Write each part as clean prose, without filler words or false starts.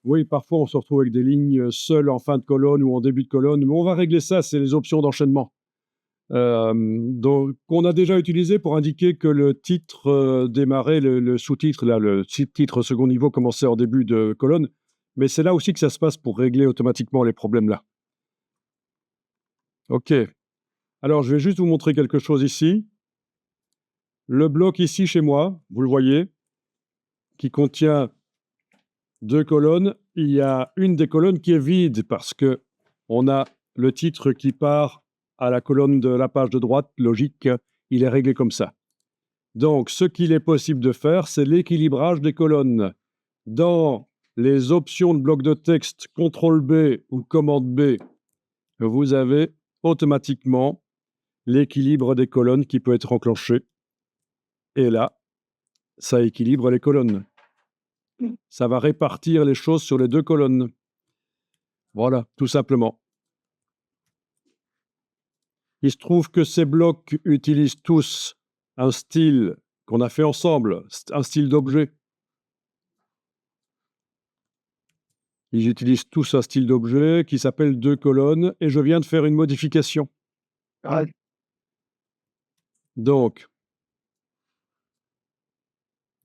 Oui, parfois on se retrouve avec des lignes seules en fin de colonne ou en début de colonne, mais on va régler ça, c'est les options d'enchaînement. Donc, qu'on a déjà utilisé pour indiquer que le titre démarrait, le sous-titre, là, le titre second niveau commençait en début de colonne. Mais c'est là aussi que ça se passe pour régler automatiquement les problèmes là. OK. Alors, je vais juste vous montrer quelque chose ici. Le bloc ici chez moi, vous le voyez, qui contient deux colonnes. Il y a une des colonnes qui est vide parce que on a le titre qui part à la colonne de la page de droite, logique, il est réglé comme ça. Donc, ce qu'il est possible de faire, c'est l'équilibrage des colonnes. Dans les options de bloc de texte, CTRL B ou commande B, vous avez automatiquement l'équilibre des colonnes qui peut être enclenché. Et là, ça équilibre les colonnes. Ça va répartir les choses sur les deux colonnes. Voilà, tout simplement. Il se trouve que ces blocs utilisent tous un style qu'on a fait ensemble, un style d'objet. Ils utilisent tous un style d'objet qui s'appelle deux colonnes et je viens de faire une modification. Ah, Donc,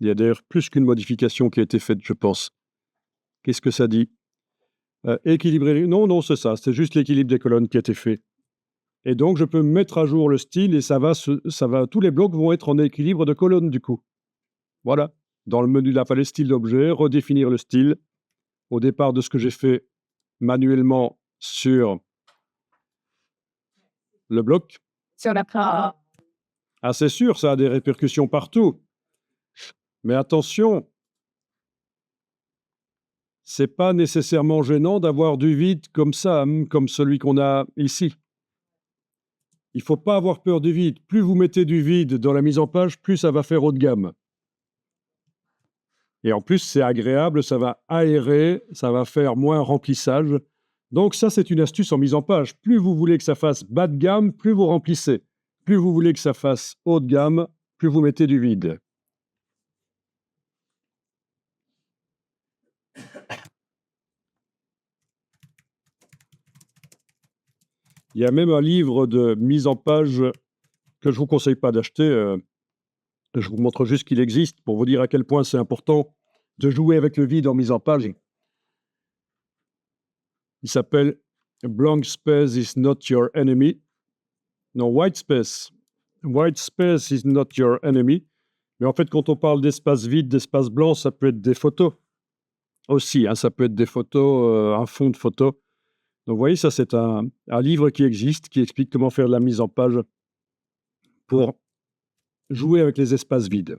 il y a d'ailleurs plus qu'une modification qui a été faite, je pense. Qu'est-ce que ça dit? Équilibrer. Non, non, c'est ça. C'est juste l'équilibre des colonnes qui a été fait. Et donc, je peux mettre à jour le style et tous les blocs vont être en équilibre de colonnes du coup. Voilà. Dans le menu, il fallait style d'objet, redéfinir le style. Au départ de ce que j'ai fait manuellement sur le bloc. sur la fin. Ah, c'est sûr, ça a des répercussions partout. Mais attention, c'est pas nécessairement gênant d'avoir du vide comme ça, comme celui qu'on a ici. Il faut pas avoir peur du vide. Plus vous mettez du vide dans la mise en page, plus ça va faire haut de gamme. Et en plus, c'est agréable, ça va aérer, ça va faire moins remplissage. Donc ça, c'est une astuce en mise en page. Plus vous voulez que ça fasse bas de gamme, plus vous remplissez. Plus vous voulez que ça fasse haut de gamme, plus vous mettez du vide. Il y a même un livre de mise en page que je ne vous conseille pas d'acheter. Je vous montre juste qu'il existe pour vous dire à quel point c'est important de jouer avec le vide en mise en page. Il s'appelle Blank Space is not your enemy. Non, White Space. White Space is not your enemy. Mais en fait, quand on parle d'espace vide, d'espace blanc, ça peut être des photos aussi. Hein, ça peut être des photos, un fond de photos. Donc, vous voyez, ça, c'est un livre qui existe, qui explique comment faire de la mise en page pour jouer avec les espaces vides.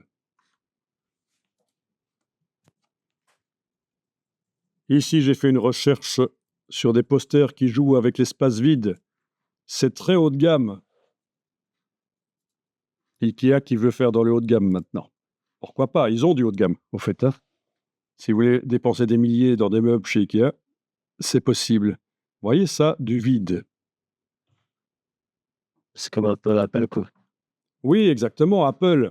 Ici, j'ai fait une recherche sur des posters qui jouent avec l'espace vide. C'est très haut de gamme. Ikea qui veut faire dans le haut de gamme maintenant. Pourquoi pas? Ils ont du haut de gamme, au fait. Hein. Si vous voulez dépenser des milliers dans des meubles chez Ikea, c'est possible. Vous voyez ça, du vide. C'est comme un peu l'appel, quoi. Oui, exactement, Apple.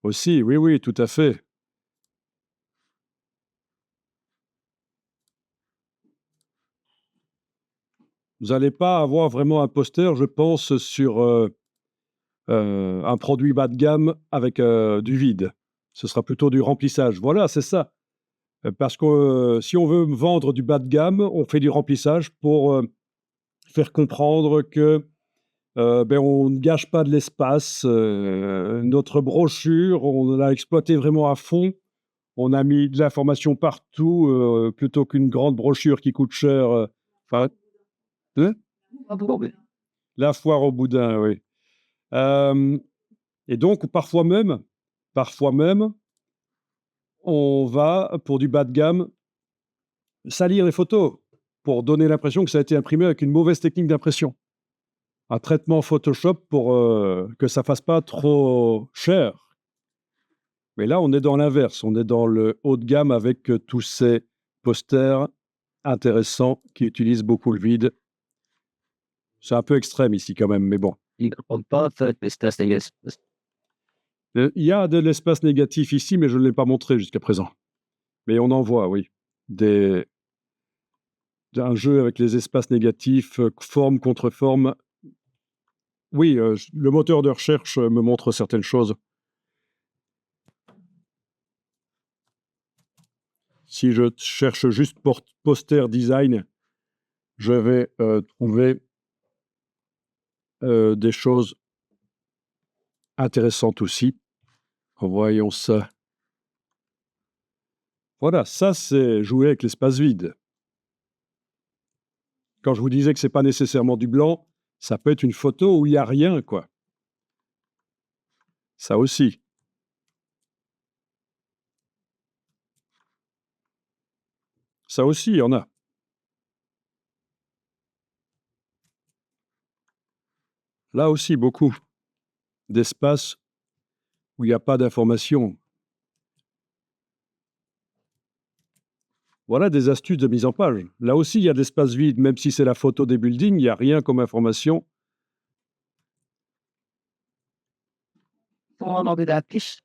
Aussi, oui, oui, tout à fait. Vous n'allez pas avoir vraiment un poster, je pense, sur un produit bas de gamme avec du vide. Ce sera plutôt du remplissage. Voilà, c'est ça. Parce que si on veut vendre du bas de gamme, on fait du remplissage pour faire comprendre que on ne gâche pas de l'espace. Notre brochure, on l'a exploité vraiment à fond. On a mis de l'information partout plutôt qu'une grande brochure qui coûte cher. Enfin, hein. La foire au boudin, oui. Et donc, parfois même, on va, pour du bas de gamme, salir les photos pour donner l'impression que ça a été imprimé avec une mauvaise technique d'impression. Un traitement Photoshop pour que ça fasse pas trop cher. Mais là, on est dans l'inverse. On est dans le haut de gamme avec tous ces posters intéressants qui utilisent beaucoup le vide. C'est un peu extrême ici quand même, mais bon. Ils ne comptent pas faire l'espace négatif. Il y a de l'espace négatif ici, mais je ne l'ai pas montré jusqu'à présent. Mais on en voit, oui. un jeu avec les espaces négatifs, forme contre forme. Oui, le moteur de recherche me montre certaines choses. Si je cherche juste poster design, je vais trouver des choses intéressantes aussi. Voyons ça. Voilà, ça c'est jouer avec l'espace vide. Quand je vous disais que c'est pas nécessairement du blanc, ça peut être une photo où il n'y a rien, quoi. Ça aussi. Ça aussi, il y en a. Là aussi, beaucoup d'espaces où il n'y a pas d'information. Voilà des astuces de mise en page. Là aussi, il y a de l'espace vide, même si c'est la photo des buildings, il n'y a rien comme information. Dans des affiches.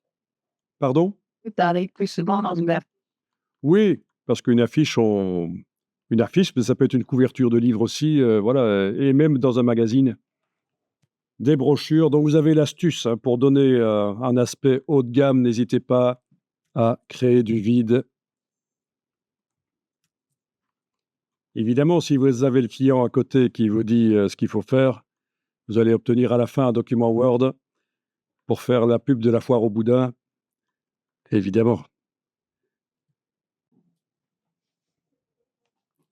Pardon? T'arrives plus souvent dans une affiche. Oui, parce qu'une affiche, une affiche, mais ça peut être une couverture de livre aussi, voilà, et même dans un magazine. Des brochures. Donc, vous avez l'astuce hein, pour donner un aspect haut de gamme. N'hésitez pas à créer du vide. Évidemment, si vous avez le client à côté qui vous dit ce qu'il faut faire, vous allez obtenir à la fin un document Word pour faire la pub de la foire au boudin. Évidemment.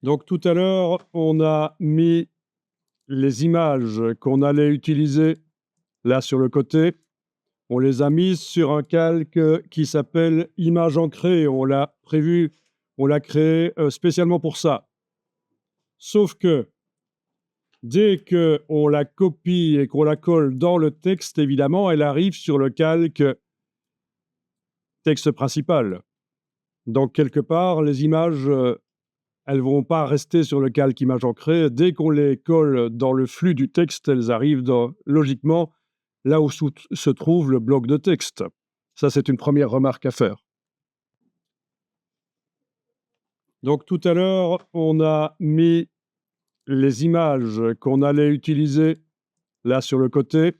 Donc, tout à l'heure, on a mis les images qu'on allait utiliser là sur le côté. On les a mises sur un calque qui s'appelle Image ancrée. On l'a prévu, on l'a créé spécialement pour ça. Sauf que dès qu'on la copie et qu'on la colle dans le texte, évidemment, elle arrive sur le calque texte principal. Donc, quelque part, les images, elles ne vont pas rester sur le calque image ancrée. Dès qu'on les colle dans le flux du texte, elles arrivent logiquement là où se trouve le bloc de texte. Ça, c'est une première remarque à faire. Donc, tout à l'heure, on a mis les images qu'on allait utiliser là sur le côté.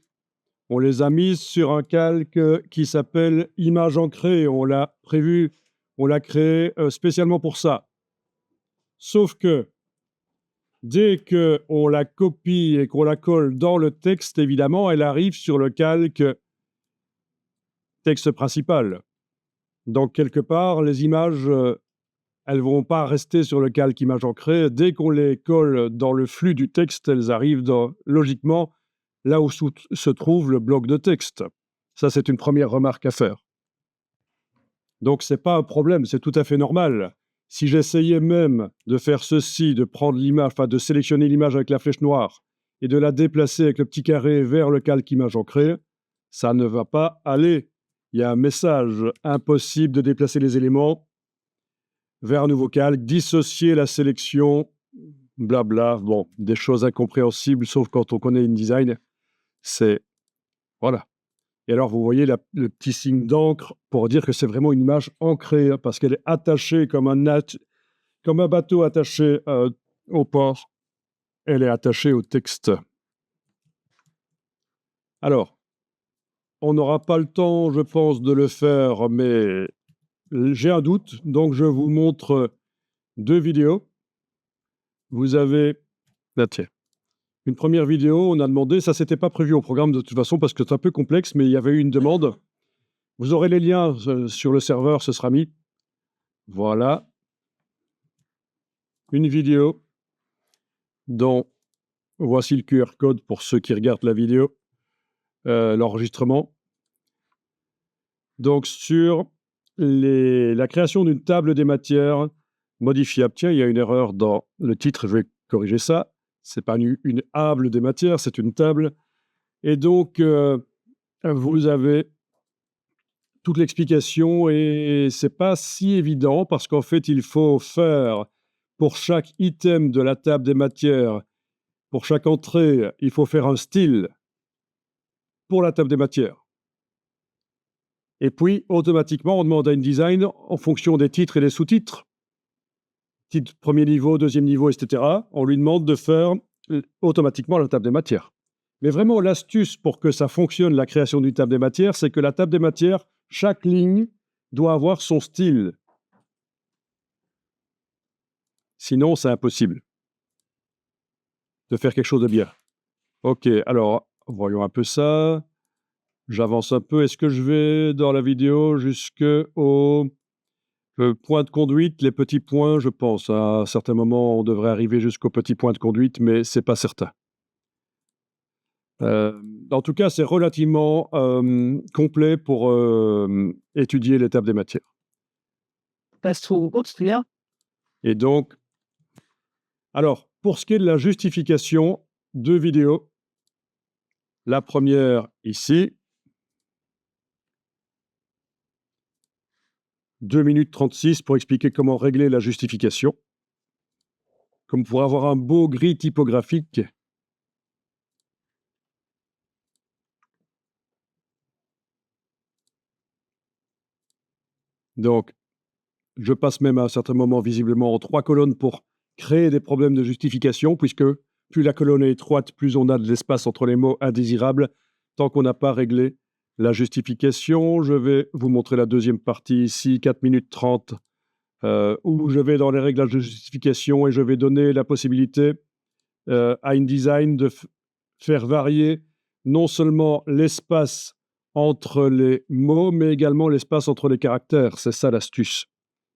On les a mises sur un calque qui s'appelle Image ancrée. On l'a prévu, on l'a créé spécialement pour ça. Sauf que dès qu'on la copie et qu'on la colle dans le texte, évidemment, elle arrive sur le calque texte principal. Donc, quelque part, les images, elles ne vont pas rester sur le calque image ancrée. Dès qu'on les colle dans le flux du texte, elles arrivent logiquement là où se trouve le bloc de texte. Ça, c'est une première remarque à faire. Donc, ce n'est pas un problème, c'est tout à fait normal. Si j'essayais même de faire ceci, de prendre l'image, enfin de sélectionner l'image avec la flèche noire et de la déplacer avec le petit carré vers le calque image ancrée, ça ne va pas aller. Il y a un message impossible de déplacer les éléments vers un nouveau calque, dissocier la sélection, blabla, bon, des choses incompréhensibles, sauf quand on connaît InDesign, c'est... Voilà. Et alors, vous voyez le petit signe d'encre pour dire que c'est vraiment une image ancrée, hein, parce qu'elle est attachée comme un bateau attaché au port. Elle est attachée au texte. Alors, on n'aura pas le temps, je pense, de le faire, mais j'ai un doute, donc je vous montre deux vidéos. Vous avez... Là, tiens. Une première vidéo, on a demandé, ça s'était pas prévu au programme de toute façon parce que c'est un peu complexe, mais il y avait eu une demande. Vous aurez les liens sur le serveur, ce sera mis. Voilà. Une vidéo dont voici le QR code pour ceux qui regardent la vidéo, l'enregistrement. Donc sur la création d'une table des matières modifiable. Tiens, il y a une erreur dans le titre, je vais corriger ça. C'est pas une table des matières, c'est une table. Et donc, vous avez toute l'explication et c'est pas si évident parce qu'en fait, il faut faire pour chaque item de la table des matières, pour chaque entrée, il faut faire un style pour la table des matières. Et puis, automatiquement, on demande à InDesign en fonction des titres et des sous-titres. premier niveau, deuxième niveau, etc., on lui demande de faire automatiquement la table des matières. Mais vraiment, l'astuce pour que ça fonctionne, la création d'une table des matières, c'est que la table des matières, chaque ligne doit avoir son style. Sinon, c'est impossible de faire quelque chose de bien. Ok, alors, voyons un peu ça. J'avance un peu. Est-ce que je vais dans la vidéo jusqu'au point de conduite, les petits points, je pense. À un certain moment, on devrait arriver jusqu'au petit point de conduite, mais c'est pas certain. En tout cas, c'est relativement complet pour étudier l'étape des matières. Passe au celui-là. Et donc, alors, pour ce qui est de la justification, deux vidéos. La première ici, 2 minutes 36 pour expliquer comment régler la justification, comme pour avoir un beau gris typographique. Donc, je passe même à un certain moment visiblement en 3 colonnes pour créer des problèmes de justification, puisque plus la colonne est étroite, plus on a de l'espace entre les mots indésirables, tant qu'on n'a pas réglé la justification. Je vais vous montrer la deuxième partie ici, 4 minutes 30, où je vais dans les réglages de justification et je vais donner la possibilité à InDesign de faire varier non seulement l'espace entre les mots, mais également l'espace entre les caractères. C'est ça l'astuce.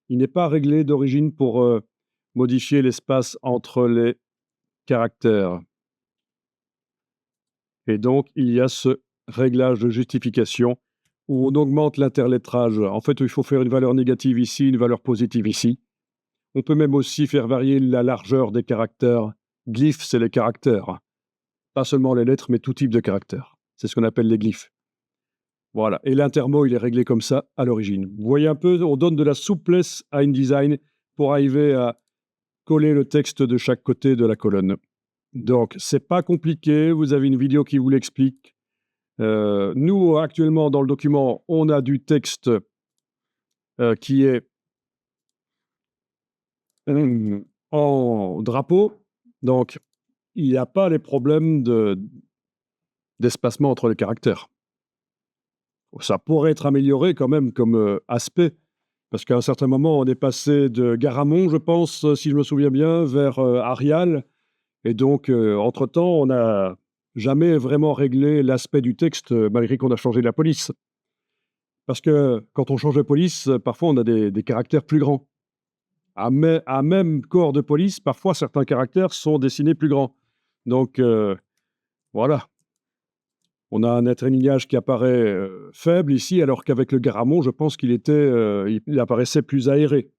Il n'est pas réglé d'origine pour modifier l'espace entre les caractères. Et donc, il y a ce réglage de justification où on augmente l'interlettrage. En fait, il faut faire une valeur négative ici, une valeur positive ici. On peut même aussi faire varier la largeur des caractères. Glyphes, c'est les caractères. Pas seulement les lettres, mais tout type de caractères. C'est ce qu'on appelle les glyphes. Voilà. Et l'intermo, il est réglé comme ça à l'origine. Vous voyez un peu, on donne de la souplesse à InDesign pour arriver à coller le texte de chaque côté de la colonne. Donc, c'est pas compliqué. Vous avez une vidéo qui vous l'explique. Nous, actuellement, dans le document, on a du texte qui est en drapeau. Donc, il n'y a pas les problèmes d'espacement entre les caractères. Ça pourrait être amélioré quand même comme aspect, parce qu'à un certain moment, on est passé de Garamond, je pense, si je me souviens bien, vers Arial. Et donc, entre-temps, on n'a jamais vraiment réglé l'aspect du texte, malgré qu'on a changé la police. Parce que quand on change de police, parfois, on a des caractères plus grands. À même corps de police, parfois, certains caractères sont dessinés plus grands. Donc, voilà. On a un interlignage qui apparaît faible ici, alors qu'avec le Garamond, je pense qu'il apparaissait plus aéré.